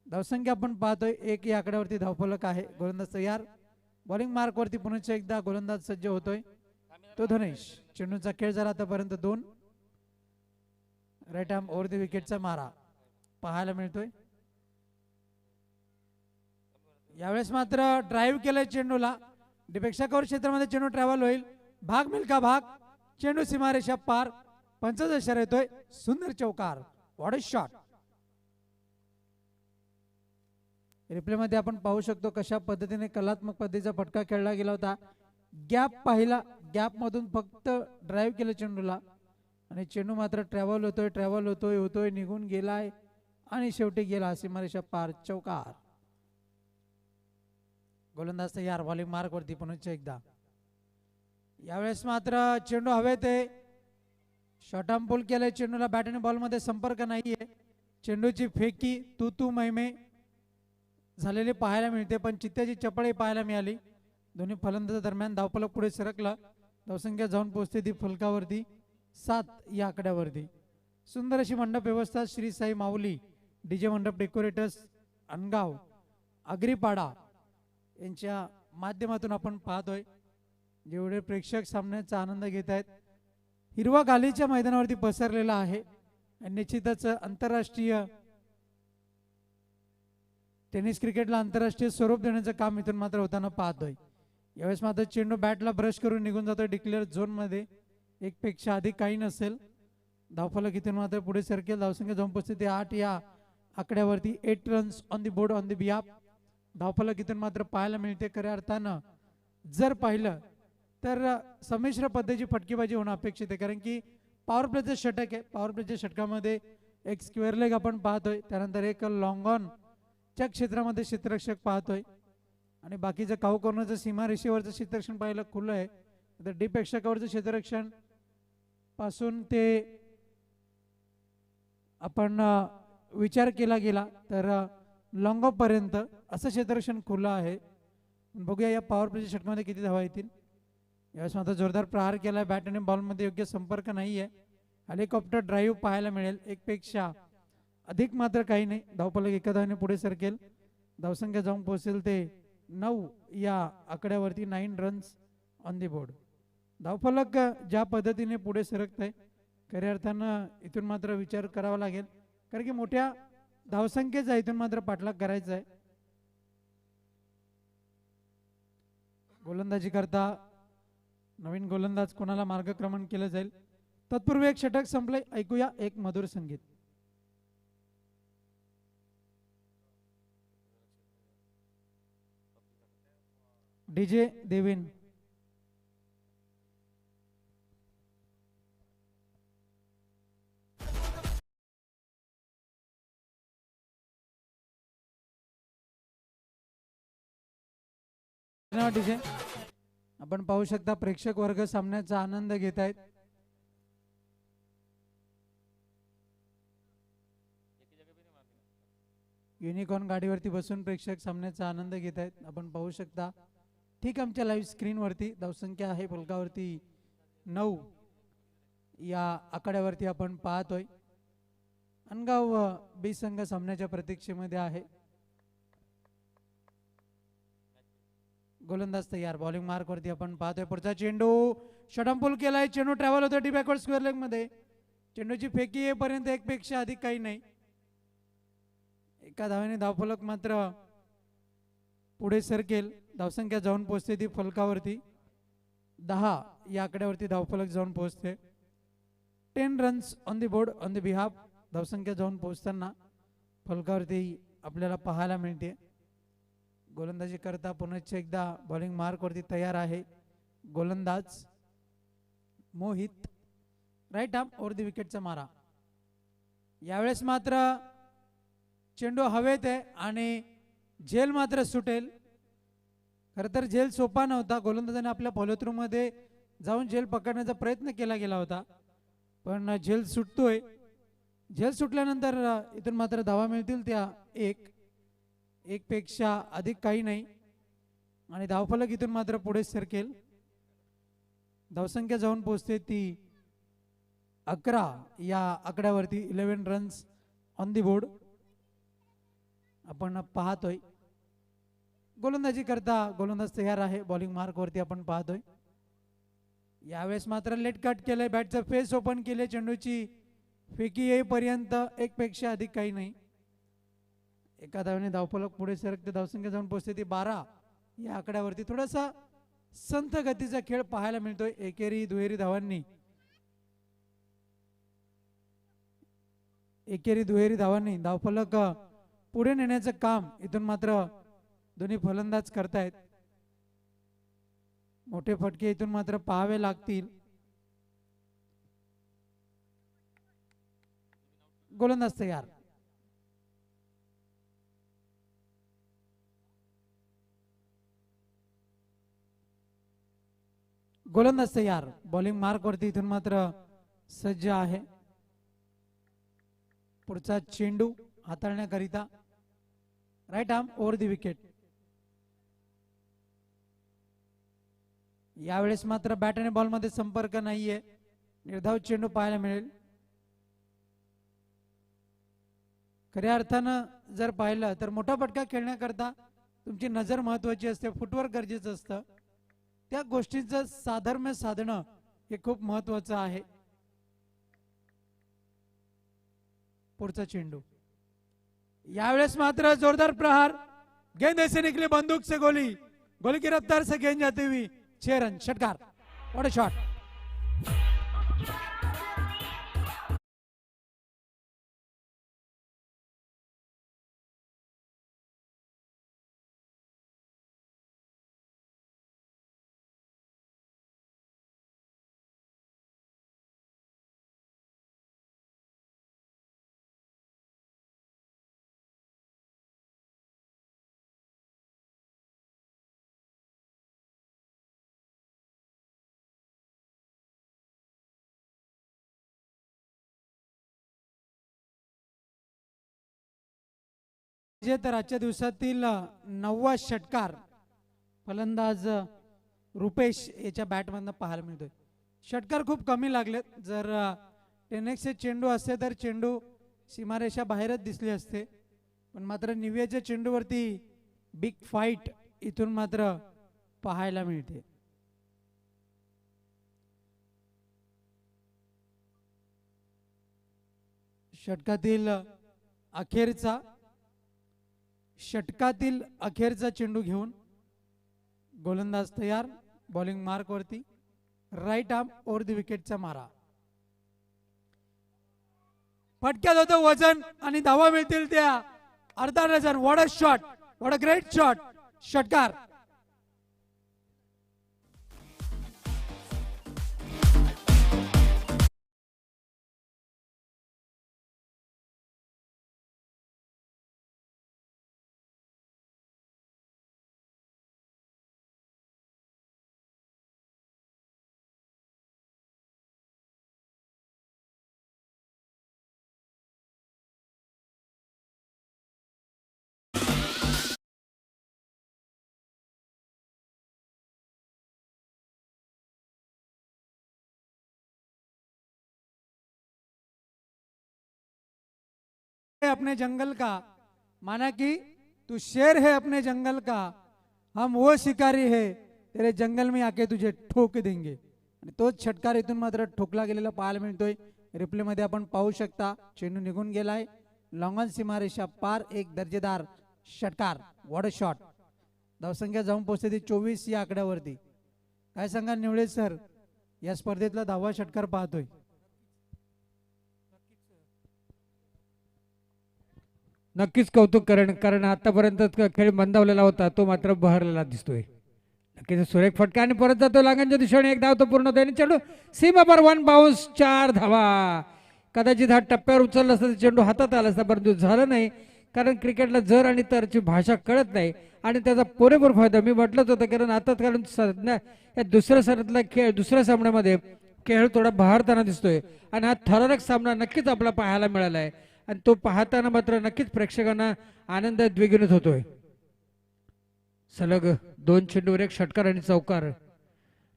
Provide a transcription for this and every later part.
धावसंख्या आपण पाहतोय 1 या आकड्यावरती धावफलक आहे. गोलंदाज तयार. बॉलिंग मार्क वरती पुन्हा एकदा गोलंदाज सज्ज होतोय. तो धनेश. चेंडूचा खेळ झाला आतापर्यंत 2. राईट आर्म ओव्हर द विकेटचा मारा पाहायला मिळतोय. यावेळेस मात्र ड्राईव्ह केलाय चेंडूला. डिपेक्षा कव्हर क्षेत्रामध्ये चेंडू ट्रॅव्हल होईल. भाग मिल्का भाग. चेंडू सीमारेषा पार. पंचाचा इशारा येतोय. सुंदर चौकार. What a shot. रिप्ले मध्ये आपण पाहू शकतो कशा पद्धतीने कलात्मक पद्धतीचा फटका खेळला गेला होता. गॅप पाहिला. गॅप मधून फक्त ड्राईव्ह केलं चेंडूला आणि चेंडू मात्र ट्रॅव्हल होतोय निघून गेलाय आणि शेवटी गेला सीमारेषा पार. चौकार. गोलंदाज तयार. बॉलिंग मार्क वरती पुन्हा एकदा. यावेळेस मात्र चेंडू हवेत आहे. शॉर्ट आर्म पुल केलाय चेंडूला. बॅट आणि बॉल मध्ये संपर्क नाहीये. चेंडूची फेकी तू मैमे झालेली पाहायला मिळते पण चित्त्याची चपळी पाहायला मिळाली. दोन्ही फलंदाज दरम्यान धावफलक पुढे सरकला. धावसंख्या जाऊन पोहोचते ती फलकावरती 7 या आकड्यावरती. सुंदर अशी मंडप व्यवस्था श्री साई माऊली डीजे मंडप डेकोरेटर्स अनगाव आगरीपाडा यांच्या माध्यमातून आपण पाहतोय. जेवढे प्रेक्षक सामन्याचा आनंद घेत आहेत. हिरवा गालीच्या मैदानावरती पसरलेला आहे. निश्चितच आंतरराष्ट्रीय टेनिस क्रिकेटला आंतरराष्ट्रीय स्वरूप देण्याचं काम इथून मात्र होताना पाहतोय. यावेळेस मात्र चेंडू बॅटला ब्रश करून निघून जातोय डिक्लेअर झोन मध्ये. 1 पेक्षा अधिक काही नसेल. धावफलक इथून मात्र पुढे सरकेल. धावसंख्या जाऊन पोहोचते 8 या आकड्यावरती. 8 runs on the board on the behalf. धावफलक इथून मात्र पाहायला मिळते. खऱ्या अर्थानं जर पाहिलं तर संमिश्र पद्धतीची फटकेबाजी होणं अपेक्षित आहे कारण की पॉवर प्लेचं षटक आहे. पॉवर प्लेच्या षटकामध्ये एक स्क्वेअर लेग आपण पाहतोय. त्यानंतर एक लॉंग ऑन च्या क्षेत्रामध्ये क्षेत्ररक्षक पाहतोय आणि बाकीचं काऊ कॉर्नरचं सीमारेषेवरचं क्षेत्ररक्षण पाहायला खुलं आहे. तर डीप प्रेक्षकावरचं क्षेत्ररक्षण पासून ते आपण विचार केला गेला तर लॉंग ऑफ पर्यंत असं क्षेत्ररक्षण खुलं आहे. बघूया या पॉवर प्लेच्या षटकामध्ये किती धावा येतील. यावेळेस मात्र जोरदार प्रहार केलाय. बॅट आणि बॉलमध्ये योग्य संपर्क नाहीये. हेलिकॉप्टर ड्राईव्ह पाहायला मिळेल. 1 पेक्षा अधिक मात्र काही नाही. धावफलक एका धावेने पुढे सरकेल. धावसंख्या जाऊन पोहोचेल ते 9 या आकड्यावरती. 9 रन्स ऑन दी बोर्ड. धावफलक ज्या पद्धतीने पुढे सरकत आहे खऱ्या अर्थानं इथून मात्र विचार करावा लागेल कारण की मोठ्या धावसंख्येचा इथून मात्र पाठलाग करायचा आहे. गोलंदाजी करता नवीन गोलंदाज कोणाला मार्गक्रमण केलं जाईल. तत्पूर्वी एक षटक संपले. ऐकूया एक मधुर संगीत. डीजे देवेन. डीजे आपण पाहू शकता प्रेक्षक वर्ग सामन्याचा आनंद घेत आहेत. युनिकॉर्न गाडीवरती बसून प्रेक्षक सामन्याचा आनंद घेत आहेत. आपण पाहू शकता ठीक आमच्या लाईव्ह स्क्रीन वरती धावसंख्या आहे फलकावरती 9 या आकड्यावरती आपण पाहतोय. अनगाव बी संघ सामन्याच्या प्रतीक्षेमध्ये आहे. गोलंदाज तयार. बॉलिंग मार्क वरती आपण पाहतोय. पुढचा चेंडू शॉर्ट पुल केलाय. चेंडू ट्रॅव्हल होतो डी बॅकवर्ड स्क्वेअर लेग मध्ये. चेंडूची फेकी येईपर्यंत 1 पेक्षा अधिक काही नाही. एका धावेने धावफलक मात्र पुढे सरकेल. धावसंख्या जाऊन पोहोचते ती फलकावरती 10 या आकड्यावरती. धावफलक जाऊन पोहोचते. 10 runs on the board on the behalf. धावसंख्या जाऊन पोहोचताना फलकावरती आपल्याला पाहायला मिळते. गोलंदाजी करता पुन्हा एकदा बॉलिंग मार्क वरती तयार आहे गोलंदाज Mohit. Right arm over the विकेटचा मारा. यावेळेस मात्र चेंडू हवेत आहे आणि झेल मात्र सुटेल. खरं तर झेल सोपा नव्हता. गोलंदाजाने आपल्या फॉलो थ्रू मध्ये जाऊन झेल पकडण्याचा प्रयत्न केला गेला होता पण झेल सुटतोय. झेल सुटल्यानंतर इथून मात्र धावा मिळतील त्या 1 पेक्षा अधिक काही नाही आणि धावफलक इथून मात्र पुढे सरकेल. धावसंख्या जाऊन पोहोचते ती 11 या आकड्यावरती. 11 रन्स ऑन दी बोर्ड आपण पाहतोय. गोलंदाजी करता गोलंदाज तयार आहे. बॉलिंग मार्क वरती आपण पाहतोय. यावेळेस मात्र लेट कट केलंय. बॅटचं फेस ओपन केले. चेंडूची फेकी येईपर्यंत एक पेक्षा अधिक काही नाही. एका धावेने धावफलक पुढे सरकते. धावसंख्या जाऊन पोहोचते ती 12 या आकड्यावरती. थोडासा संथ गतीचा खेळ पाहायला मिळतोय. एकेरी दुहेरी धावांनी धावफलक पुढे नेण्याचं काम इथून मात्र दोन्ही फलंदाज करतायत. मोठे फटके इथून मात्र पाहावे लागतील. गोलंदाज तयार. गोलंदाज तयार. बॉलिंग मार्क वरती इथून मात्र सज्ज आहे. पुढचा चेंडू हाताळण्याकरिता right arm over the wicket. यावेळेस मात्र बॅट आणि बॉल मध्ये संपर्क नाहीये. निर्धाव चेंडू पाहायला मिळेल. खऱ्या अर्थानं जर पाहिलं तर मोठा फटका खेळण्याकरता तुमची नजर महत्वाची असते. फुटवर्क गरजेचं असतं. त्या गोष्टीचं साधर्म्य साधणं हे खूप महत्वाचं आहे. पुढचा चेंडू. यावेळेस मात्र जोरदार प्रहार. गेंद ऐसे निकली बंदूक से गोली. गोली की रफ्तार से गेंद जाती हुई 6 रन. षटकार. What a shot. तर आजच्या दिवसातील 9वा षटकार फलंदाज रुपेश याच्या बॅटमधनं पाहायला मिळतोय. षटकार खूप कमी लागलेत. जर 10x चेंडू असते तर चेंडू सीमारेषा बाहेरच दिसली असते. पण मात्र निव्याच्या चेंडूवरती बिग फाईट इथून मात्र पाहायला मिळते. षटकातील अखेरचा चेंडू घेऊन गोलंदाज तयार. बॉलिंग मार्क वरती राईट आर्म ओव्हर द विकेटचा मारा. फटक्यात होतं वजन आणि धावा मिळतील त्या अर्धा dozen. What a shot. What a great shot. षटकार. अपने जंगल का माना कि तू शेर है अपने जंगल का. हम वो शिकारी है तेरे जंगल में आके तुझे ठोक देंगे. आणि तोच षटकार इथून मात्र ठोकला गेलेला पाहायला मिळतोय. रिप्ले मध्ये आपण पाहू शकता. चेंडू निघून गेलाय. लॉंगॉन सीमारेषा पार. एक दर्जेदार षटकार. What a shot. धावसंख्या जाऊन पोहोचते ती 24 या आकड्यावरती. काय सांगा निवळे सर, या स्पर्धेतला 10वा षटकार पाहतोय. नक्कीच कौतुक कारण आतापर्यंत खेळ मंदावलेला होता तो मात्र बहरलेला दिसतोय. नक्कीच सुरेख फटका आणि परत जातो लांगांच्या दिशेने. एक धाव तो पूर्ण होतो आणि चेंडू सीमा पर 1 बाउन्स. 4 धावा. कदाचित हा टप्प्यावर उचलला असता चेंडू हातात आला असता, परंतु झालं नाही. कारण क्रिकेटला जर आणि तरची भाषा कळत नाही आणि त्याचा पुरेपूर फायदा मी म्हटलंच होतं. कारण आताच या दुसऱ्या सरातला खेळ दुसऱ्या सामन्यामध्ये खेळ थोडा बहरताना दिसतोय आणि हा थरारक सामना नक्कीच आपला पाहायला मिळाला आहे आणि तो पाहताना मात्र नक्कीच प्रेक्षकांना आनंद द्विगुणित होतोय. सलग 2 चेंडूवर 1 षटकार आणि चौकार.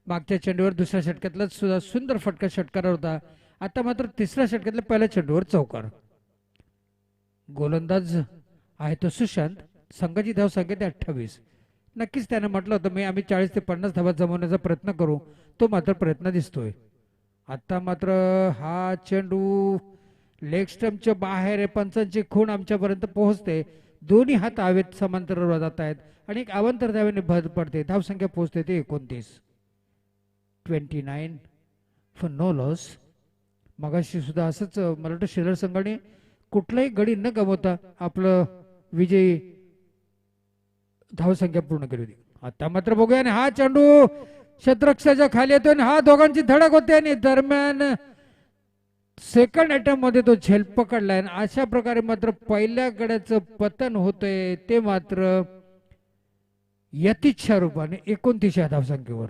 मागच्या चेंडूवर दुसऱ्या षटकातला सुद्धा सुंदर फटका षटकार होता. आता मात्र तिसऱ्या षटकातल्या पहिल्या चेंडूवर चौकार. गोलंदाज आहे तो सुशांत. संघाची धाव संख्या 28. नक्कीच त्यानं म्हटलं होतं आम्ही 40 ते 50 धावा जमवण्याचा प्रयत्न करू. तो मात्र प्रयत्न दिसतोय. आता मात्र हा चेंडू लेग स्टंपच्या बाहेर आहे. पंचांची खूण आमच्यापर्यंत पोहोचते. दोन्ही हात हवेत समांतर जात आहेत आणि एक अवांतर धावेने भर पडते. धावसंख्या पोहोचते ते 29. 29 फॉर नो लॉस. मगाशी सुद्धा असंच मला वाटतं शिलर संघाने कुठलाही गडी न गमवता आपलं विजयी धावसंख्या पूर्ण केली होती. आता मात्र बघूया आणि हा चेंडू क्षेत्ररक्षकाच्या खाली येतो आणि हा दोघांची धडक होते आणि दरम्यान सेकंड अटेम्प्ट मध्ये तो झेल पकडलाय. आणि अशा प्रकारे मात्र पहिल्या गड्याचं पतन होतंय ते मात्र यतिच्छा रूपाने 29 या धावसंख्येवर.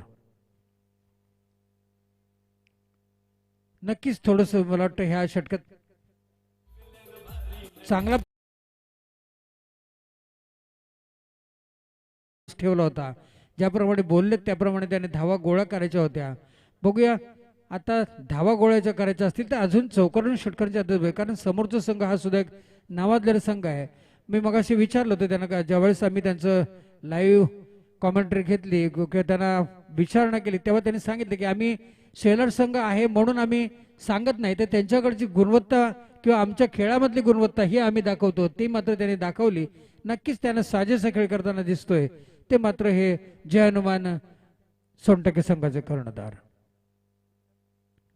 नक्कीच थोडस मला वाटतं ह्या षटकात चांगला ठेवला होता. ज्याप्रमाणे बोलले त्याप्रमाणे त्याने धावा गोळा करायच्या होत्या. बघूया आता धावा गोळ्याच्या करायच्या असतील तर अजून चौकारून षटकांच्या आदत, कारण समोरचा संघ हा सुद्धा एक नावाजलेला संघ आहे. मी मगाशी विचारलं होतं त्यांना का ज्यावेळेस आम्ही त्यांचं लाईव्ह कॉमेंट्री घेतली किंवा त्यांना विचारणा केली तेव्हा त्यांनी सांगितलं की आम्ही शेलर संघ आहे म्हणून आम्ही सांगत नाही, तर त्यांच्याकडची गुणवत्ता किंवा आमच्या खेळामधली गुणवत्ता ही आम्ही दाखवतो. ती मात्र त्यांनी दाखवली. नक्कीच त्यांना साजेसा खेळ करताना दिसतोय ते मात्र हे जय हनुमान सोनटके संघाचे कर्णधार.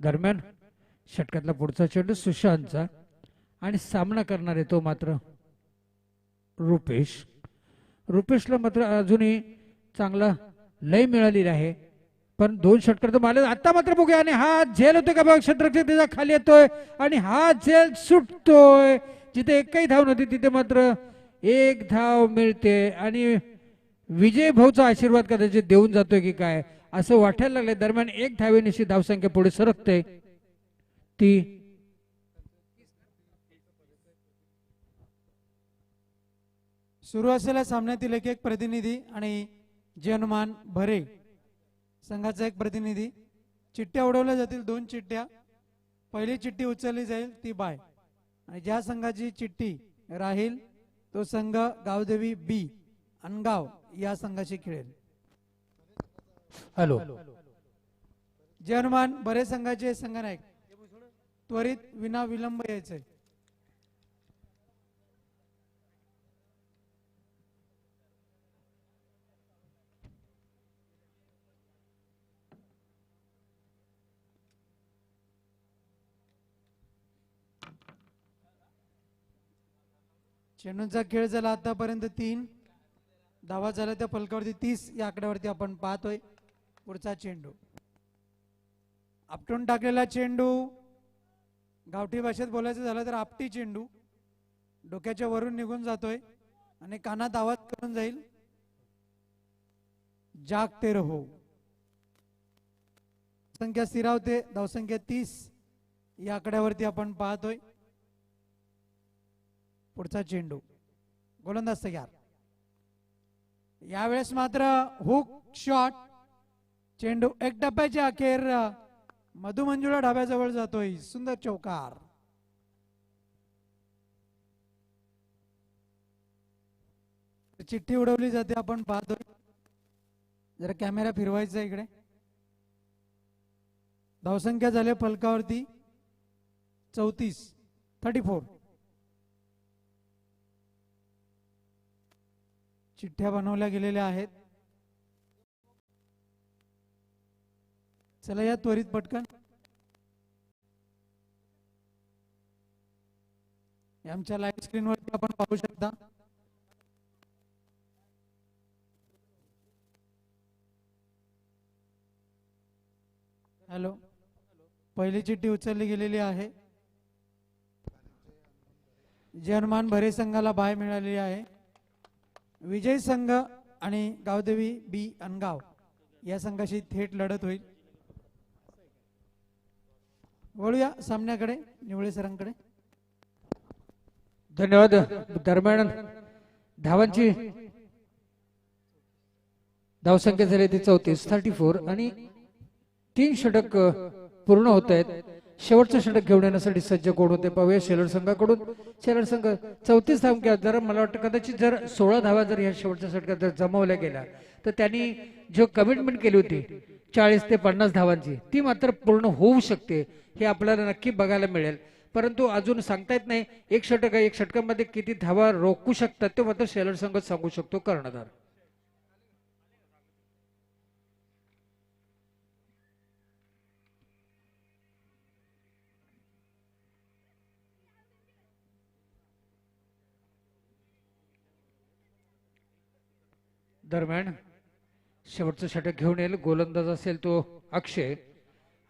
दरम्यान षटकातला पुढचा चेंडू सुशांतचा आणि सामना करणारे तो मात्र रुपेश. रुपेशला मात्र अजूनही चांगला लय मिळालेला आहे पण 2 षटकार तर मारले. आता मात्र बघूया आणि हा झेल होतोय का बघ, क्षेत्ररक्षक त्याच्या खाली येतोय आणि हा झेल सुटतोय. जिथे एकही धाव नव्हती तिथे मात्र 1 धाव मिळते आणि विजय भाऊचा आशीर्वाद कदाचित देऊन जातोय की काय असं वाटायला लागलंय. दरम्यान 1 धावेनिशी धावसंख्या पुढे सरकते ती सुरू असलेल्या सामन्यातील एक प्रतिनिधी आणि जय हनुमान भरे संघाचा एक प्रतिनिधी. चिठ्ठ्या उडवल्या जातील 2 चिठ्ठ्या. पहिली चिठ्ठी उचलली जाईल ती बाय आणि ज्या संघाची चिठ्ठी राहील तो संघ गावदेवी बी अनगाव या संघाशी खेळेल. हॅलो जय हनुमान भरे संघाचे संघनायक त्वरित विना विलंब यायचे. चेंडूंचा खेळ झाला आतापर्यंत 3 धावा झाल्या त्या फलकावरती 30 या आकड्यावरती आपण पाहतोय. पुढचा चेंडू आपटून टाकलेला चेंडू, गावठी भाषेत बोलायचं झालं तर आपटी चेंडू डोक्याच्या वरून निघून जातोय आणि कानात आवाज करून जाईल जागते रहो. संख्या स्थिरावते. धावसंख्या 30 या आकड्यावरती आपण पाहतोय. पुढचा चेंडू गोलंदाज तयार. यावेळेस मात्र हुक शॉट. चेंडू एक टप्प्याच्या अखेर मधुमंजुळा ढाब्याजवळ जातोय. सुंदर चौकार. चिठ्ठी उडवली जाते आपण पाहतोय. जरा कॅमेरा फिरवायचा इकडे. धावसंख्या झाल्या फलकावरती 34. चिठ्ठ्या बनवल्या गेलेल्या आहेत. चला या त्वरित पटकन. आमच्या लाईव्ह स्क्रीनवरती आपण पाहू शकता. हॅलो, पहिली चिठ्ठी उचलली गेलेली आहे. जय हनुमान भरे संघाला बाय मिळालेली आहे. विजय संघ आणि गावदेवी बी अनगाव या संघाशी थेट लढत होईल. वळूया सामन्याकडे, निवळे सरांकडे. धन्यवाद. दरम्यान धावांची धावसंख्या झाली ती 34 आणि 3 षटक पूर्ण होत आहेत. शेवटचं षटक घेऊन येण्यासाठी सज्ज कोण होते पाहूया शेलर संघाकडून. शेलर संघ 34 धावा, जर मला वाटतं कदाचित जर 16 धावा जर या शेवटच्या षटकात जर जमवल्या गेल्या तर त्यांनी जो कमिटमेंट केली होती 40 ते 50 धावांची ती मात्र पूर्ण होऊ शकते हे आपल्याला नक्की बघायला मिळेल. परंतु अजून सांगता येत नाही एक षटक आहे, एक षटकामध्ये किती धावा रोखू शकतात ते मात्र शेलर संघ सांगू शकतो कर्णधार. दरम्यान शेवटचं षटक घेऊन येईल, गोलंदाज असेल तो अक्षय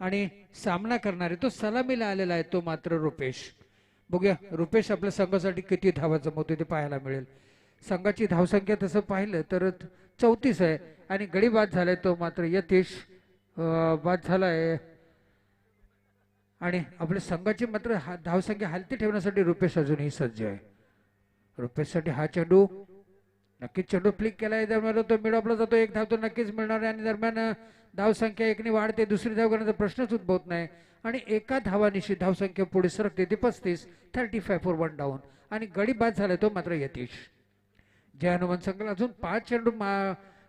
आणि सामना करणारे तो सलामीला आलेला आहे तो मात्र रुपेश. बघूया रुपेश आपल्या संघासाठी किती धावा जमवतो ते पाहायला मिळेल. संघाची धावसंख्या तसं पाहिलं तर 34 आहे आणि गडी बाद झालाय तो मात्र यतीश बाद झालाय आणि आपल्या संघाची मात्र धावसंख्या हलती ठेवण्यासाठी रुपेश अजूनही सज्ज आहे. रुपेशसाठी हा चेंडू नक्कीच चेंडू फ्लिक केलाय, दरम्यान तो मिडॉपला जातो, एक धाव तो नक्कीच मिळणार आहे आणि दरम्यान धावसंख्या एकने वाढते, दुसरी धाव करण्याचा प्रश्नच उद्भवत नाही आणि एका धावानिशी धावसंख्या पुढे सरकते ती 35. 35 फॉर 1 डाऊन आणि गडी बाद झालाय तो मात्र यतीश. जय हनुमान संघाला अजून 5 चेंडू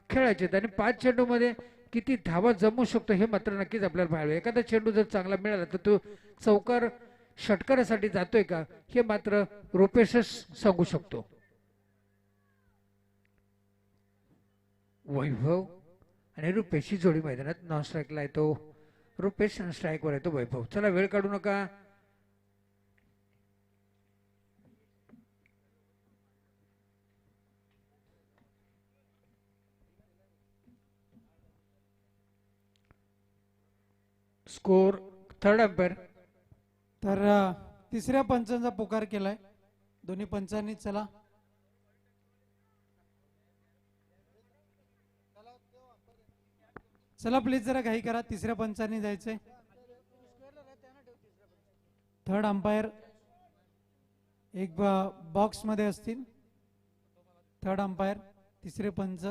खेळायचे आणि 5 चेंडू मध्ये किती धावा जमू शकतो हे मात्र नक्कीच आपल्याला पाहायला. एखादा चेंडू जर चांगला मिळाला तर तो चौकार षटकारासाठी जातोय का हे मात्र रुपेशच सांगू शकतो. वैभव आणि रुपेशची जोडी मैदानात नॉन स्ट्राईकला येतो. रुपेश स्ट्राईकवर येतो वैभव. चला वेळ काढू नका. Score third umpire. तर तिसऱ्या पंचांचा पुकार केलाय दोन्ही पंचांनी. चला चला प्लीज जरा घाई करा, तिसऱ्या पंचांनी जायचंय. थर्ड अंपायर एक बॉक्स मध्ये असतील. थर्ड अंपायर तिसरे पंच.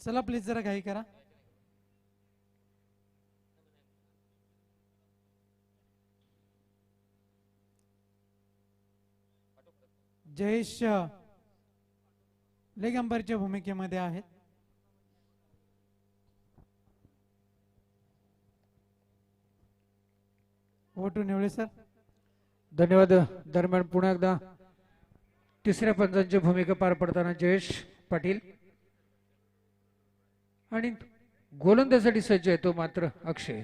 चला प्लीज जरा घाई करा. जयेश लेग अंपायरच्या भूमिकेमध्ये आहेत. ओटू निवळे सर. धन्यवाद. दरम्यान पुन्हा एकदा तिसऱ्या पंचांची भूमिका पार पडताना जयेश पाटील आणि गोलंदाजासाठी सज्ज आहे तो मात्र अक्षय.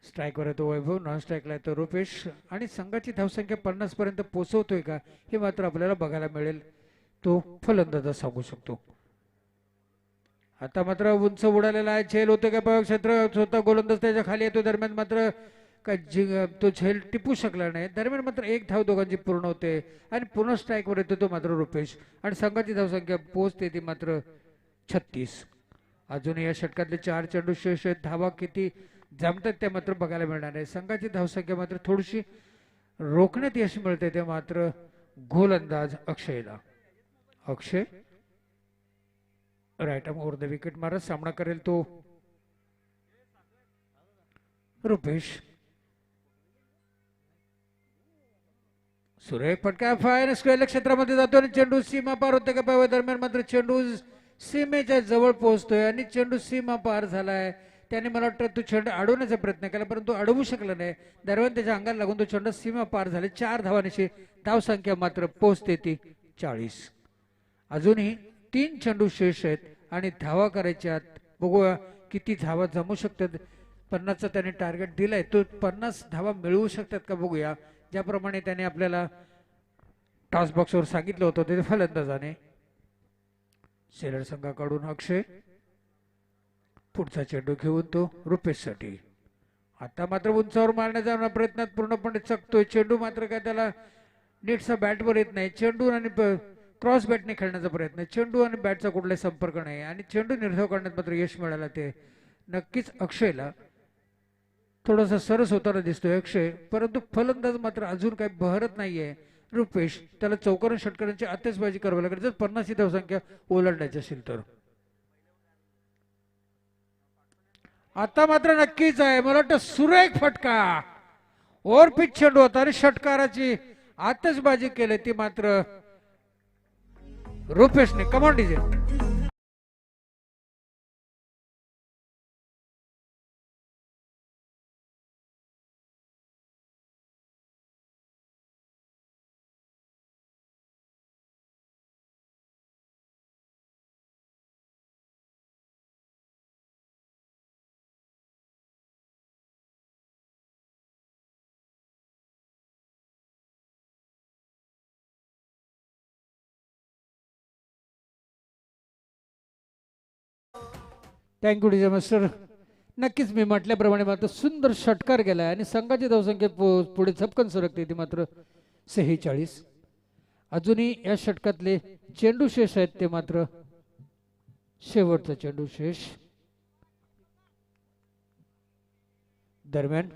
स्ट्राईकवर येतो वैभव, नॉन स्ट्राईकला येतो रुपेश आणि संघाची धावसंख्या 50 पर्यंत पोहोचवतोय का हे मात्र आपल्याला बघायला मिळेल तो फलंदाज सांगू शकतो. आता मात्र उंच उडालेला आहे, झेल होते का प्रयोग क्षेत्र, स्वतः गोलंदाज त्याच्या खाली येतो. दरम्यान मात्र तो झेल टिपू शकला नाही. दरम्यान मात्र एक धाव दोघांची पूर्ण होते आणि पुन्हा स्ट्राईकवर येतो तो मात्र रुपेश आणि संघाची धावसंख्या पोहोचते ती मात्र 36. अजूनही या षटकातले 4 चेंडू शेष आहेत. धावा किती जमतात ते मात्र बघायला मिळणार आहे. संघाची धावसंख्या मात्र थोडीशी रोखण्यात यश मिळते ते मात्र गोलंदाज अक्षयला. Akshay right arm over the wicket मारत सामना करेल तो रुपेश. सुरेख फटका फायर स्क्वेअर क्षेत्रामध्ये जातो आणि चेंडू सीमा पार होते का पाहावे. दरम्यान मात्र चेंडू सीमेच्या जवळ पोहोचतोय आणि चेंडू सीमा पार झालाय. त्याने मला वाटतं तो चेंडू अडवण्याचा प्रयत्न केला परंतु अडवू शकला नाही. दरम्यान त्याच्या अंगाला लागून तो चेंडू सीमा पार झाले. 4 धावांची धावसंख्या मात्र पोहोचते ती 40. अजूनही 3 चेंडू शेष आहेत आणि धावा करायच्यात. बघूया किती धावा जमू शकतात. 50चा त्याने टार्गेट दिलाय, तो 50 धावा मिळवू शकतात का बघूया. ज्याप्रमाणे त्याने आपल्याला टॉस बॉक्सवर सांगितलं होतं ते फलंदाजाने. शेलर संघाकडून अक्षय पुढचा चेंडू घेऊन तो रुपेशसाठी. आता मात्र उंचावर मारण्याचा प्रयत्नात पूर्णपणे चकतोय. चेंडू मात्र काय त्याला नीटसा बॅटवर येत नाही. चेंडू आणि क्रॉस बॅटने खेळण्याचा प्रयत्न. चेंडू आणि बॅटचा कुठलाही संपर्क नाही आणि चेंडू निर्धाव करण्यात मात्र यश मिळालं ते नक्कीच अक्षयला. थोडासा सरस होताना दिसतोय अक्षय, परंतु फलंदाज मात्र अजून काही बहरत नाहीये. रुपेश, त्याला चौकारून षटकारांची आतिषबाजी करावी लागेल जर 50 ही धावसंख्या ओलांडायची असेल तर. आता मात्र नक्कीच आहे, मला वाटतं सुरेख फटका. ओव्हर पिच चेंडू होता आणि षटकाराची आतिषबाजी केली ती मात्र रुपेशने. Command DJ. Thank you DJ master. नक्कीच मी म्हटल्याप्रमाणे मात्र सुंदर षटकार गेलाय आणि संघाची धावसंख्या पुढे झपकन सरकते ती मात्र 46. अजूनही या षटकातले चेंडू शेष आहेत ते मात्र शेवटचा चेंडू शेष. दरम्यान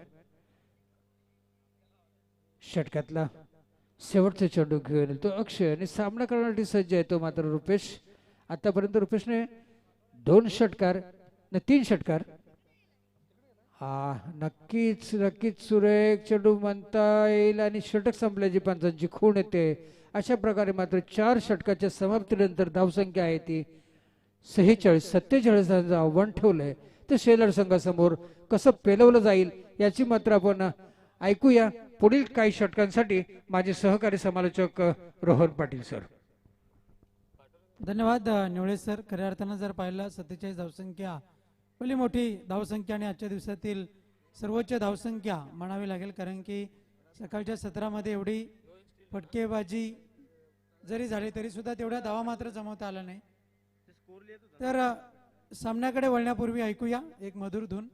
षटकातला शेवटचा चेंडू घेऊन येतो अक्षय आणि सामना करण्यासाठी सज्ज आहे तो मात्र रुपेश. आतापर्यंत रुपेशने 2 षटकार न 3 षटकार. हा नक्कीच नक्कीच सुरेख चेंडू म्हणता येईल आणि षटक संपल्याची पंचांची खूण येते. अशा प्रकारे मात्र 4 षटकाच्या समाप्तीनंतर धावसंख्या आहे ती 46. 47 धावांचं आव्हान ठेवलंय ते शेलर संघासमोर कसं पेलवलं जाईल याची मात्र आपण ऐकूया पुढील काही षटकांसाठी माझे सहकारी समालोचक रोहन पाटील सर. धन्यवाद निवळे सर. खऱ्या अर्थानं जर पाहिलं 47 धावसंख्या पहिली मोठी धावसंख्या आणि आजच्या दिवसातील सर्वोच्च धावसंख्या म्हणावी लागेल, कारण की सकाळच्या सत्रामध्ये एवढी फटकेबाजी जरी झाली तरी सुद्धा तेवढ्या धावा मात्र जमवता आला नाही. तर सामन्याकडे वळण्यापूर्वी ऐकूया एक मधुर धून.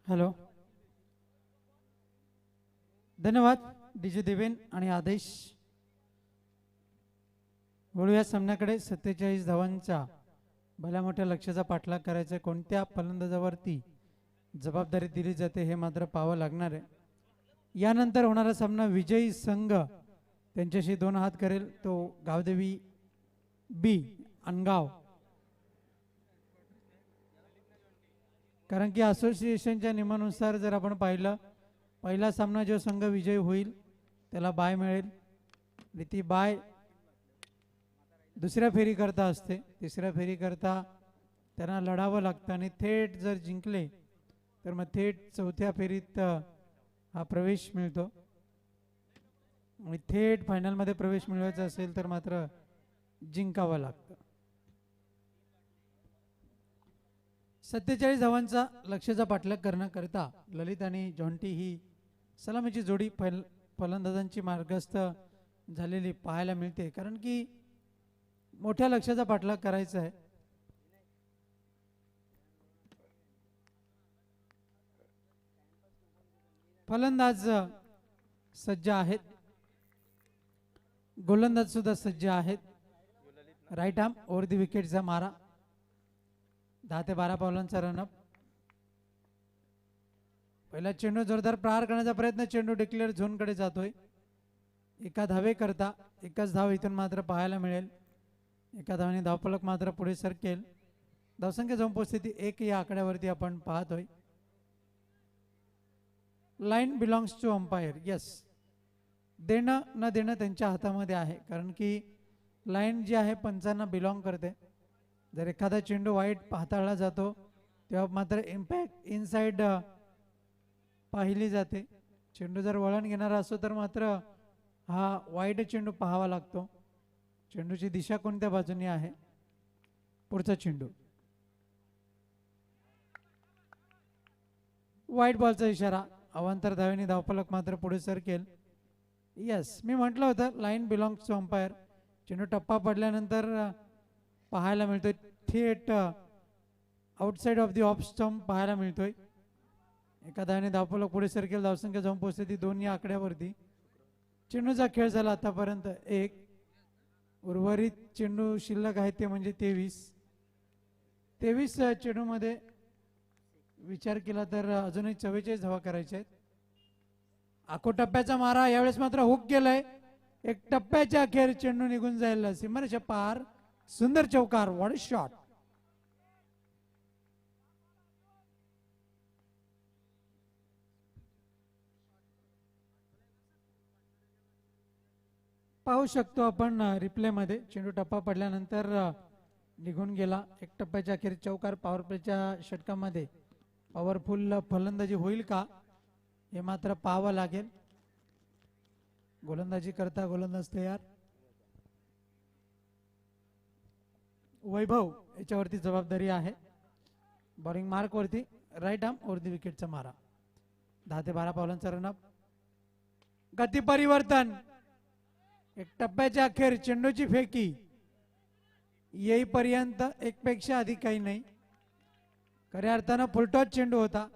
हॅलो, धन्यवाद डीजे देवेन आणि आदेश. वळूया सामन्याकडे. 47 धावांच्या भल्या मोठ्या लक्ष्याचा पाठलाग करायचा. कोणत्या फलंदाजावरती जबाबदारी दिली जाते हे मात्र पाहावं लागणार आहे. यानंतर होणारा सामना विजयी संघ त्यांच्याशी 2 हात करेल, तो गावदेवी बी अनगाव. कारण की असोसिएशनच्या नियमानुसार जर आपण पाहिलं, पहिला सामना जो संघ विजयी होईल त्याला बाय मिळेल आणि ती बाय दुसऱ्या फेरीकरता असते. तिसऱ्या फेरीकरता त्यांना लढावं लागतं आणि थेट जर जिंकले तर मग थेट चौथ्या फेरीत हा प्रवेश मिळतो आणि थेट फायनलमध्ये प्रवेश मिळवायचा असेल तर मात्र जिंकावं लागतं. 47 धावांचा लक्ष्याचा पाठलाग करण्याकरता ललित आणि जॉन्टी ही सलामीची जोडी फलंदाजांची मार्गस्थ झालेली पाहायला मिळते. कारण की मोठ्या लक्ष्याचा पाठलाग करायचा आहे. फलंदाज सज्ज आहेत, गोलंदाज सुद्धा सज्ज आहेत. राईट आर्म ओव्हर दी विकेटचा मारा. 10 ते 12 पावलांचा रनअप. पहिला चेंडू जोरदार प्रहार करण्याचा प्रयत्न, चेंडू डिक्लेअर झोनकडे जातोय. एका धावे करता एकच धाव इथून मात्र पाहायला मिळेल. एका धावाने धावफलक मात्र पुढे सरकेल. धावसंख्या जाऊन पोहोचते 1 या आकड्यावरती आपण पाहतोय. Line belongs to umpire. Yes, देणं न देणं त्यांच्या हातामध्ये आहे. कारण की लाईन जी आहे पंचांना बिलॉंग करते. जर एखादा चेंडू वाईट हाताळला जातो तेव्हा मात्र इम्पॅक्ट इनसाइड पाहिली जाते. चेंडू जर वळण घेणारा असतो तर मात्र हा वाईट चेंडू पाहावा लागतो. चेंडूची दिशा कोणत्या बाजूने आहे. पुढचा चेंडू वाईट बॉलचा इशारा. अवांतर धावेने धावफलक मात्र पुढे सरकेल. यस, मी म्हटलं होतं लाईन बिलॉंग्स टू अंपायर. चेंडू टप्पा पडल्यानंतर पाहायला मिळतोय थेट outside of the off stump पाहायला मिळतोय. एका धावेने धावफलक पुढे सरकेल. धावसंख्या जाऊन पोहोचते ती 2 या आकड्यावरती. चेंडूचा खेळ झाला आतापर्यंत 1. उर्वरित चेंडू शिल्लक आहेत ते म्हणजे 23 चेंडूमध्ये विचार केला तर अजूनही 44 धावा करायच्या आहेत. आखो टप्प्याचा मारा. यावेळेस मात्र हुक केलंय. एक टप्प्याच्या अखेर चेंडू निघून जाईल सीमारेषा पार. सुंदर चौकार. What a shot. पाहू शकतो आपण रिप्ले मध्ये चेंडू टप्पा पडल्यानंतर निघून गेला. एक टप्प्याच्या अखेर चौकार. पॉवर प्लेच्या षटकामध्ये पॉवरफुल फलंदाजी होईल का हे मात्र पाहावं लागेल. गोलंदाजी करता गोलंदाज तयार. वैभव याच्यावरती जबाबदारी आहे. बॉलिंग मार्क वरती राईट आर्म ओव्हर दी विकेटचा मारा. 10 ते 12 पावलांचा रनअप. गती परिवर्तन. एक टप्प्याच्या अखेर चेंडूची फेकी येईपर्यंत एकपेक्षा अधिक काही नाही. खऱ्या अर्थानं फुलटॉस चेंडू होता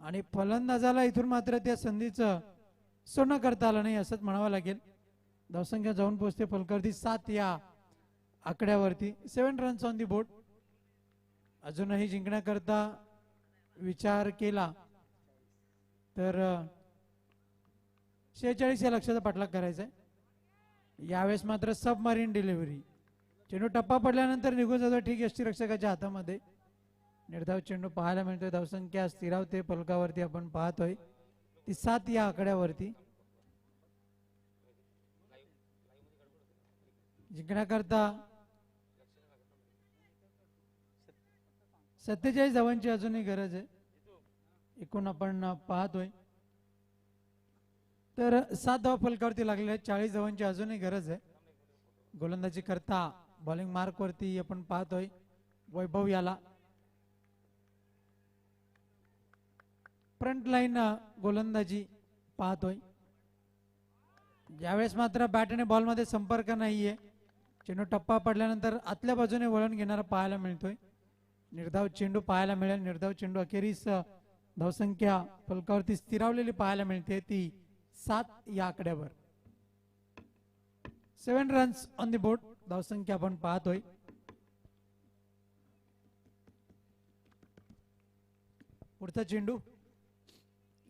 आणि फलंदाजाला इथून मात्र त्या संधीचं सोनं करता आलं नाही असंच म्हणावं लागेल. धावसंख्या जाऊन पोहोचते फलकावरती 7 या आकड्यावरती. 7 रन्स ऑन दी बोर्ड. अजूनही जिंकण्याकरता विचार केला तर 46 या लक्षाचा पाठलाग करायचा आहे. यावेळेस मात्र सबमरीन डिलिव्हरी. चेंडू टप्पा पडल्यानंतर निघून जातो ठीक यष्टीरक्षकाच्या हातामध्ये. निर्धाव चेंडू पाहायला मिळतोय. धावसंख्या स्थिरावते फलकावरती आपण पाहतोय ती 7 या आकड्यावरती. जिंकण्याकरता 47 धावांची अजूनही गरज आहे. एकूण आपण पाहतोय तर 7 धावा फलकावरती लागलेल्या आहेत. 40 धावांची अजूनही गरज आहे. गोलंदाजी करता बॉलिंग मार्क वरती आपण पाहतोय वैभव याला. फ्रंट लाईन गोलंदाजी पाहतोय. यावेळेस मात्र बॅट आणि बॉल मध्ये संपर्क नाहीये. चेंडू टप्पा पडल्यानंतर आतल्या बाजूने वळण घेणारा पाहायला मिळतोय. निर्धाव चेंडू पाहायला मिळेल. निर्धाव चेंडू अखेरीस धावसंख्या फलकावरती स्थिरावलेली पाहायला मिळते ती 7 या आकड्यावर. 7 रन्स ऑन द बोर्ड धावसंख्या आपण पाहतोय. पुढचा चेंडू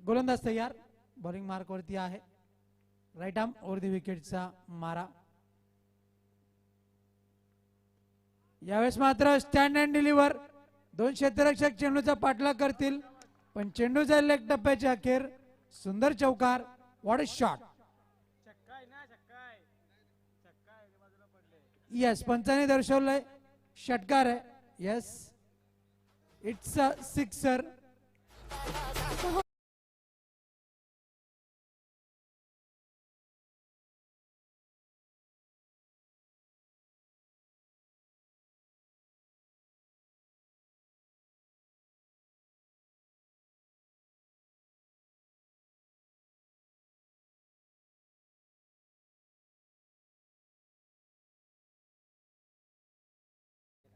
गोलंदाज तयार. बॉलिंग मार्क वरती आहे. राईट आर्म ओव्हर द विकेटचा मारा. यावेळेस मात्र स्टँड अँड डिलिव्हर. दोन क्षेत्ररक्षक चेंडूचा पाठलाग करतील, पण चेंडू जाईल लेग टप्प्याच्या अखेर. सुंदर चौकार. What a shot. येस, पंचाने दर्शवलंय षटकार आहे. Yes, it's a sixer.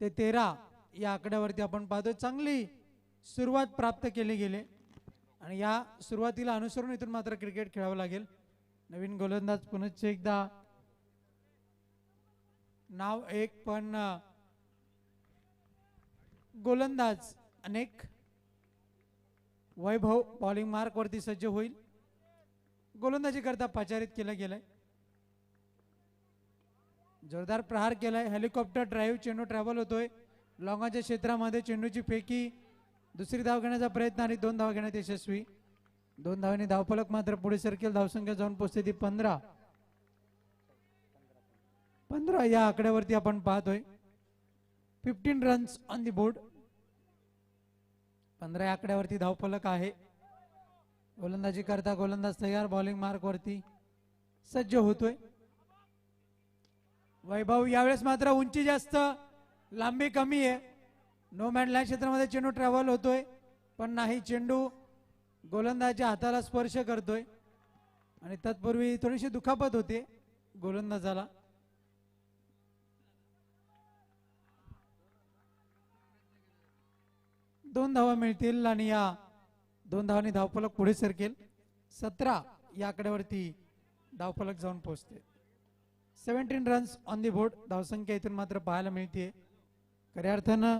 ते 13 या आकड्यावरती आपण पाहतोय. चांगली सुरुवात प्राप्त केली गेली आणि या सुरुवातीला अनुसरून इथून मात्र क्रिकेट खेळावं लागेल. नवीन गोलंदाज पुनश्च एकदा नाव एक, पण गोलंदाज अनेक. वैभव बॉलिंग मार्क वरती सज्ज होईल. गोलंदाजी करता पाचारित केलं गेलंय. जोरदार प्रहार केलाय. हेलिकॉप्टर ड्राईव्ह चेंडू ट्रॅव्हल होतोय लॉंगाच्या क्षेत्रामध्ये. चेंडूची फेकी, दुसरी धाव घेण्याचा प्रयत्न आणि 2 धावा घेण्यात यशस्वी. 2 धावांनी धावफलक मात्र पुढे सरकेल. धावसंख्या जाऊन पोहोचते ती 15. या आकड्यावरती आपण पाहतोय. 15 रन्स ऑन दी बोर्ड. 15 या आकड्यावरती धावफलक आहे. गोलंदाजी करता गोलंदाज तयार. बॉलिंग मार्क वरती सज्ज होतोय. वैभव यावेळेस मात्र उंची जास्त, लांबी कमी आहे. नो मॅन लँड क्षेत्रामध्ये चेंडू ट्रॅव्हल होतोय, पण नाही, चेंडू गोलंदाजाच्या हाताला स्पर्श करतोय आणि तत्पूर्वी थोडीशी दुखापत होते गोलंदाजाला. दोन धावा मिळतील आणि या 2 धावांनी धावफलक पुढे सरकेल. 17 या आकड्यावरती धावफलक जाऊन पोहोचते. 17 रन्स ऑन दी बोर्ड. धावसंख्या इथून मात्र पाहायला मिळते. खऱ्या अर्थानं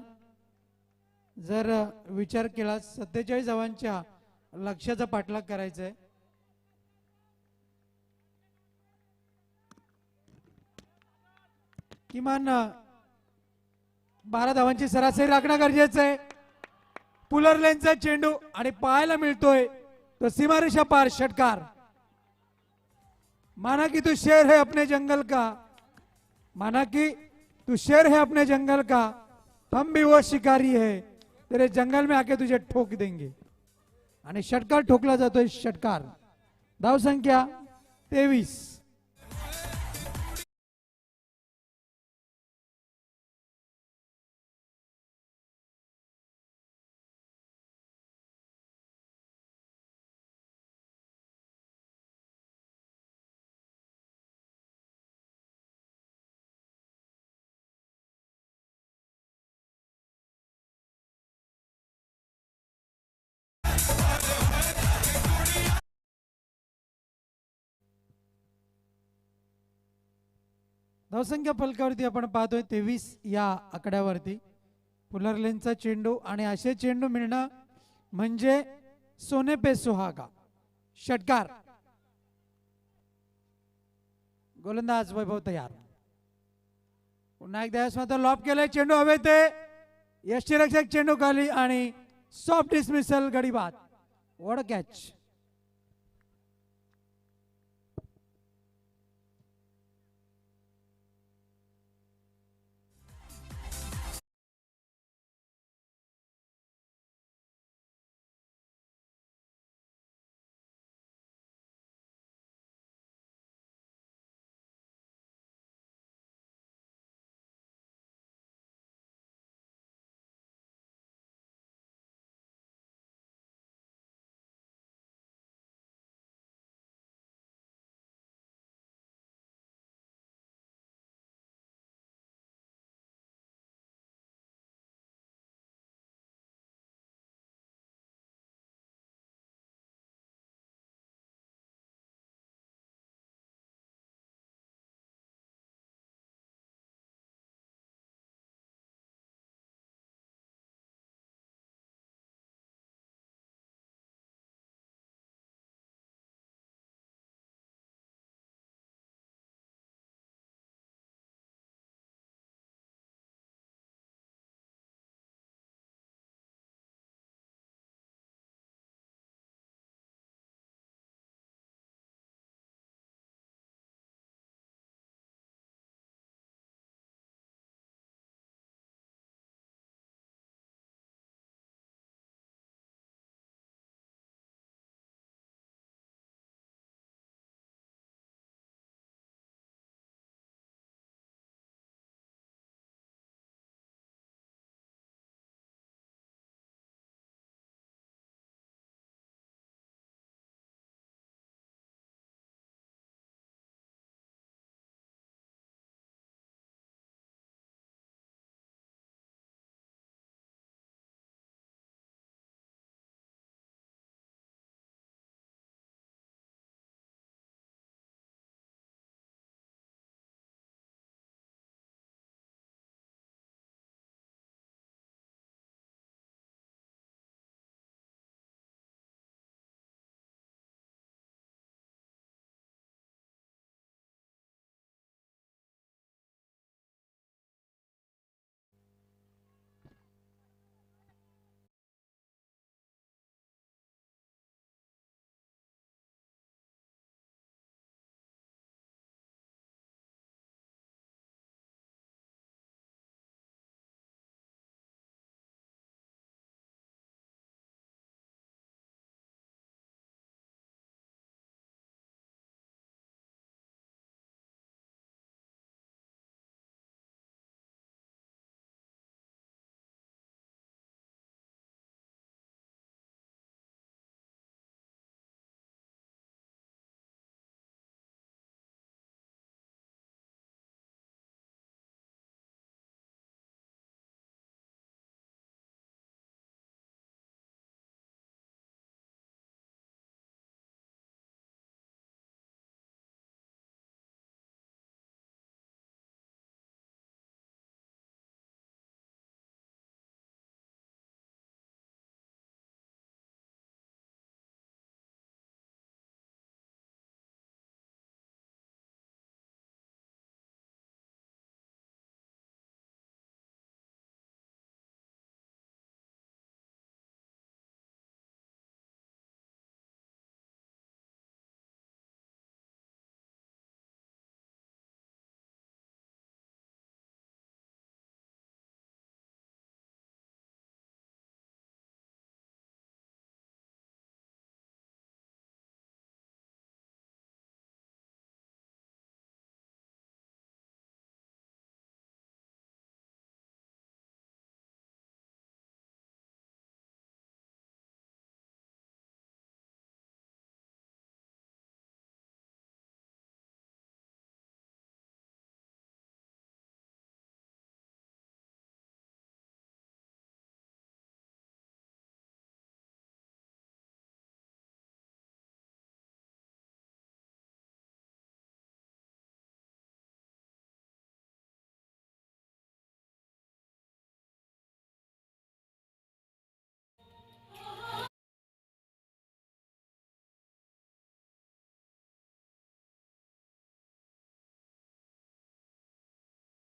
जर विचार केला 47 धावांच्या लक्ष्याचा पाठलाग करायचा आहे. किमान 12 धावांची सरासरी राखणं गरजेचं आहे. पुलर लेनचा चेंडू आणि पाहायला मिळतोय तो सीमारेषा पार षटकार. माना कि तू शेर है अपने जंगल का, माना कि तू शेर है अपने जंगल का, हम भी वो शिकारी है, तेरे जंगल में आके तुझे ठोक देंगे. आणि षटकार ठोकला जातोय. षटकार. धावसंख्या 23. धावसंख्या फलकावरती आपण पाहतोय 23 या आकड्यावरती. पुलर लेनचा चेंडू आणि असे चेंडू मिळणं म्हणजे सोने पे सुहागा. षटकार. गोलंदाज वैभव तयार. पुन्हा एकदा मात्र लॉब केलाय. चेंडू हवेत. यष्टीरक्षक चेंडू खाली आणि सॉफ्ट डिसमिसल. गडी बाद. What a catch.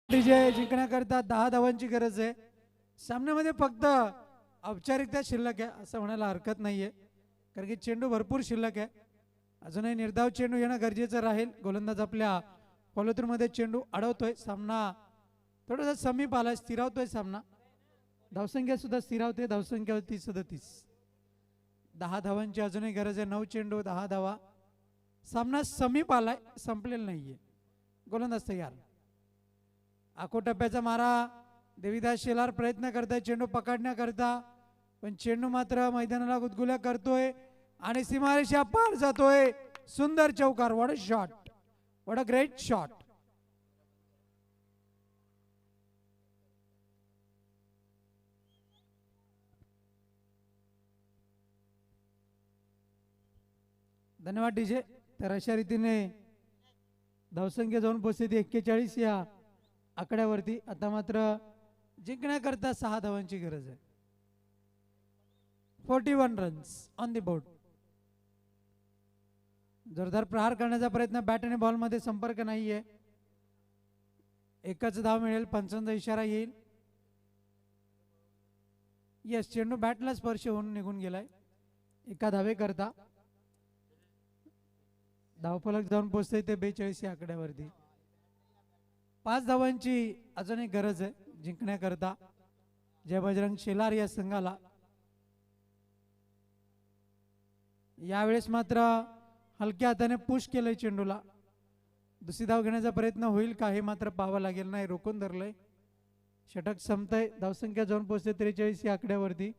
विजय जिंकण्याकरता 10 धावांची गरज आहे. सामन्यामध्ये फक्त औपचारिकता शिल्लक आहे असं म्हणायला हरकत नाहीये, कारण की चेंडू भरपूर शिल्लक आहे. अजूनही निर्धाव चेंडू येणं गरजेचं राहील. गोलंदाज आपल्या फॉलोथ्रूमध्ये चेंडू अडवतोय. सामना थोडासा समीप आलाय, स्थिरावतोय सामना. धावसंख्या सुद्धा स्थिरावते. धावसंख्या होती 37. 10 धावांची अजूनही गरज आहे. 9 चेंडू 10 धावा. सामना समीप आलाय, संपलेला नाहीये. गोलंदाज तयार. आखो टप्प्याचा मारा. देवीदास शेलार प्रयत्न करताय चेंडू पकडण्याकरता, पण चेंडू मात्र मैदानाला गुदगुल्या करतोय आणि सीमारेषा पार जातोय. सुंदर चौकार. What a shot, what a great shot. धन्यवाद डीजे. तर अशा रीतीने धावसंख्या जाऊन पोहोचते 41 या आकड्यावरती. आता मात्र जिंकण्याकरता 6 धावांची गरज आहे. 41 रन्स ऑन द बोर्ड. जोरदार प्रहार करण्याचा प्रयत्न. बॅट आणि बॉल मध्ये संपर्क नाहीये. एकच धाव मिळेल. पंचांचा इशारा येईल. यस, चेंडू बॅटला स्पर्श होऊन निघून गेलाय. एका धावे करता धावफलक जाऊन पोहोचते ते 42 या आकड्यावरती. 5 धावांची अजून एक गरज आहे जिंकण्याकरता जय बजरंग शेलार या संघाला. यावेळेस मात्र हलक्या हाताने पुश केलंय चेंडूला. दुसरी धाव घेण्याचा प्रयत्न होईल का हे मात्र पाहावं लागेल. नाही, रोखून धरलंय. षटक संपतंय. धावसंख्या जाऊन पोहोचते 43 या आकड्यावरती.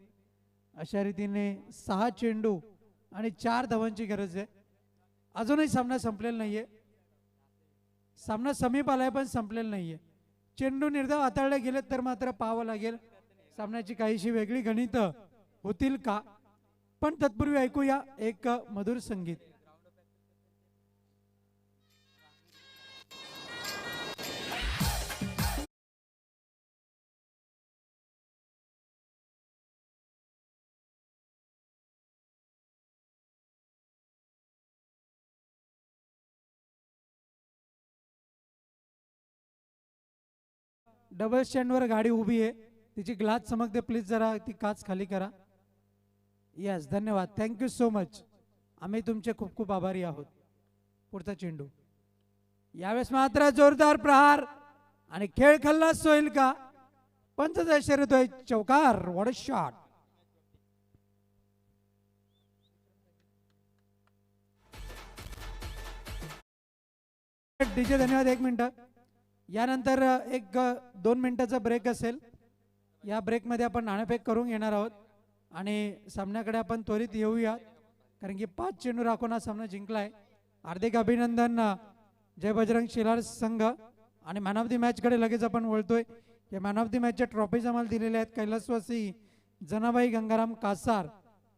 अशा रीतीने 6 चेंडू आणि 4 धावांची गरज आहे. अजूनही सामना संपलेला नाहीये. सामना समीप आलाय पण संपलेला नाहीये. चेंडू निर्धाव हाताळले गेलेत तर मात्र पाहावं लागेल सामन्याची काहीशी वेगळी गणित होतील का. पण तत्पूर्वी ऐकूया एक मधुर संगीत. डबल स्टँडवर गाडी उभी आहे. तिची ग्लास चमकते. प्लीज जरा ती काच खाली करा. यस, धन्यवाद. Thank you so much. आम्ही तुमचे खूप खूप आभारी आहोत. पुढचा चेंडू. यावेळेस मात्र जोरदार प्रहार आणि खेळ खल्लास होईल का. पंचाचा इशारा येतोय. चौकार. What a shot. डीजे धन्यवाद. 1 मिनिट. यानंतर एक 2 मिनिटाचा ब्रेक असेल. या ब्रेकमध्ये आपण नाणेफेक करून घेणार आहोत आणि सामन्याकडे आपण त्वरित येऊया, कारण की 5 चेंडू राखून हा सामना जिंकलाय. हार्दिक अभिनंदन जय बजरंग शेलार संघ. आणि मॅन ऑफ द मॅचकडे लगेच आपण वळतोय. या मॅन ऑफ द मॅचच्या ट्रॉफीज आम्हाला दिलेल्या आहेत. कैलासवासी जनाबाई गंगाराम कासार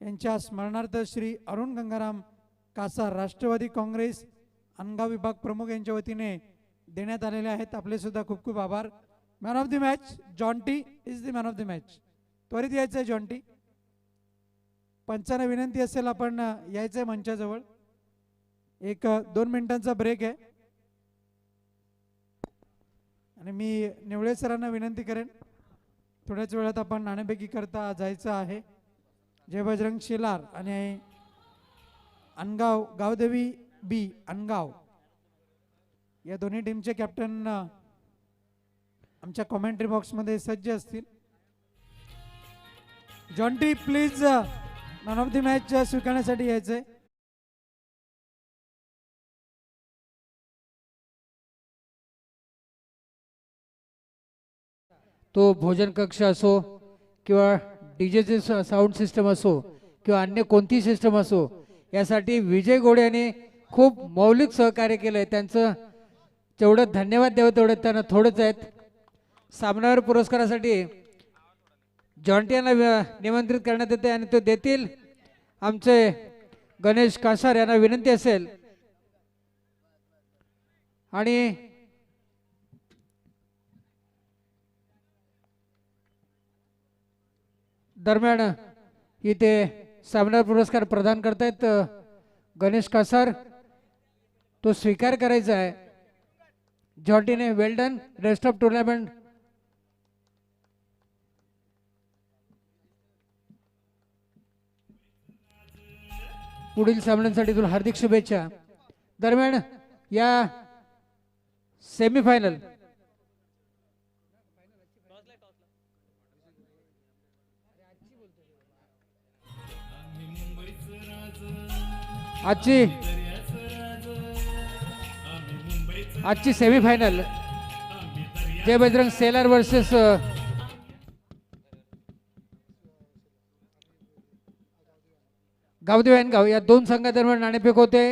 यांच्या स्मरणार्थ श्री अरुण गंगाराम कासार राष्ट्रवादी काँग्रेस अनगाव विभाग प्रमुख यांच्या वतीने देण्यात आलेले आहेत. आपले सुद्धा खूप खूप आभार. Man of the match Jonty is the man of the match. त्वरित यायचं आहे जॉन्टी. पंचांना विनंती असेल आपण यायचं आहे मंचाजवळ. एक 2 मिनिटांचा ब्रेक आहे आणि मी निवळे सरांना विनंती करेन थोड्याच वेळात आपण नाणेफेकी करता जायचं आहे. जय बजरंग शेलार आणि अनगाव गावदेवी बी अनगाव या दोन्ही टीमचे कॅप्टन आमच्या कॉमेंट्री बॉक्समध्ये सज्ज असतील. Jonty please man of the match स्वीकारण्यासाठी यायचंय. तो भोजन कक्ष असो किंवा डीजेचे साऊंड सिस्टम असो किंवा अन्य कोणती सिस्टम असो, यासाठी विजय घोडे यांनी खूप मौलिक सहकार्य केलंय. त्यांचं जेवढं धन्यवाद द्यावं तेवढं त्यांना थोडंच आहेत. सामन्यावर पुरस्कारासाठी जॉन्टी यांना निमंत्रित करण्यात येते आणि तो देतील. आमचे गणेश कासार यांना विनंती असेल. आणि दरम्यान इथे सामन्यावर पुरस्कार प्रदान करतायत गणेश कासार. तो स्वीकार करायचा आहे. जॉर्टीने वेल डन. रेस्ट ऑफ टुर्नामेंट पुढील सामन्यांसाठी तुला हार्दिक शुभेच्छा. दरम्यान या सेमीफायनल आजची सेमीफायनल जय बजरंग सेलर वर्सेस गावदेव गाव या दोन संघादरम्यान नाणेफेक होते.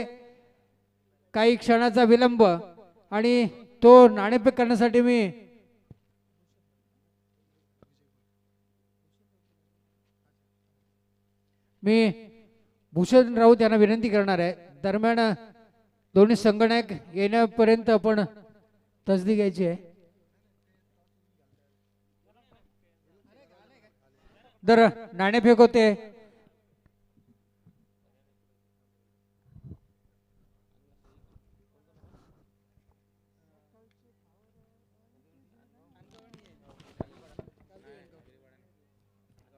काही क्षणाचा विलंब आणि तो नाणेफेक करण्यासाठी मी भूषण राऊत यांना विनंती करणार आहे. दरम्यान दोन्ही संगणक येण्यापर्यंत आपण तसदी घ्यायची आहे. तर नाणेफेक होते.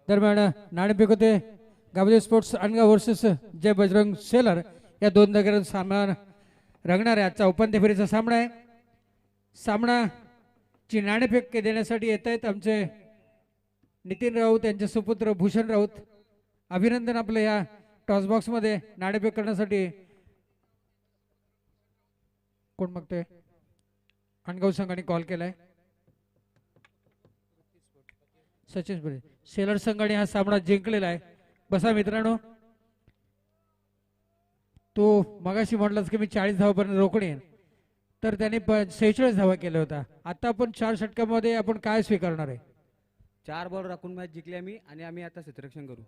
दरम्यान नाणेफेक होते. गावदेव स्पोर्ट्स अनगाव वर्सेस जय बजरंग सेलर या दोन दरम्यान सामना रंगणार आहे. आजचा उपांत्य फेरीचा सामना आहे. सामनाची नाणेफेक देण्यासाठी येत आहेत आमचे नितीन राऊत यांचे सुपुत्र भूषण राऊत. अभिनंदन आपलं या टॉस बॉक्स मध्ये नाणेफेक करण्यासाठी. कोण मागतोय? अनगाव संघाने कॉल केलाय. सचिन बरे सेलर संघाने हा सामना जिंकलेला आहे. बसा मित्रांनो. तो मगाशी म्हटलाच की मी 40 धावापर्यंत रोखणे, तर त्याने 46 धावा केल्या होता. आता आपण 4 षटकामध्ये आपण काय स्वीकारणार आहे? 4 बॉल राखून मॅच जिंकली आणि आम्ही आता क्षेत्ररक्षण करू.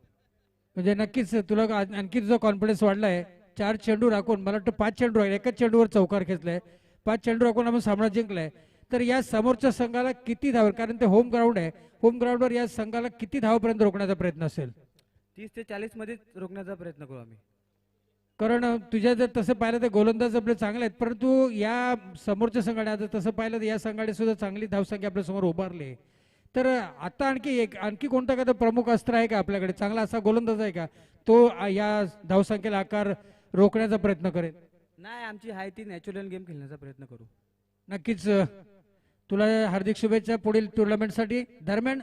म्हणजे नक्कीच तुला आणखी तुझा कॉन्फिडन्स वाढलाय. 4 चेंडू राखून मला वाटतं 5 चेंडू राहिले. एकाच चेंडूवर चौकार खेचलाय. 5 चेंडू राखून आपण सामना जिंकलाय. तर या समोरच्या संघाला किती धावा, कारण ते होम ग्राउंड आहे, होम ग्राउंडवर या संघाला किती धावापर्यंत रोखण्याचा प्रयत्न असेल? 30 ते 40 मध्ये रोखण्याचा प्रयत्न करू आम्ही. कारण तुझ्या जर तसं पाहिलं तर गोलंदाज आपले चांगले आहेत, परंतु या समोरच्या संघाने आता तसं पाहिलं तर या संघाने सुद्धा चांगली धावसंख्या आपल्या समोर उभारली. तर आता आणखी कोणता एखादा प्रमुख अस्त्र आहे का आपल्याकडे, चांगला असा गोलंदाज आहे का तो या धावसंख्येला आकार रोखण्याचा प्रयत्न करेल? नाही, आमची हाय ती नॅचरल गेम खेळण्याचा प्रयत्न करू. नक्कीच तुला हार्दिक शुभेच्छा पुढील टुर्नामेंटसाठी. दरम्यान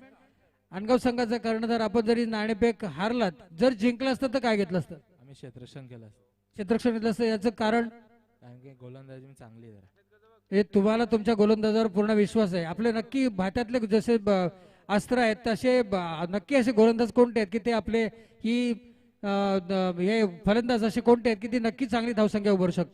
अनगाव संघाचा कर्णधार आपण जरी नाणेफेक हारलात, जर जिंकलं असतं तर काय घेतलं असतं? आम्ही क्षेत्ररक्षण केलं. क्षेत्ररक्षण घेतलं असतं. याचं कारण कारण की गोलंदाजी मी चांगली आहे जरा. हे तुम्हाला तुमच्या गोलंदाजावर पूर्ण विश्वास आहे. आपले नक्की भारतातले जसे अस्त्र आहेत तसे नक्की असे गोलंदाज कोणते आहेत की ते आपले ही हे फलंदाज असे कोणते आहेत की ते नक्की चांगली धावसंख्या उभारू शकतात?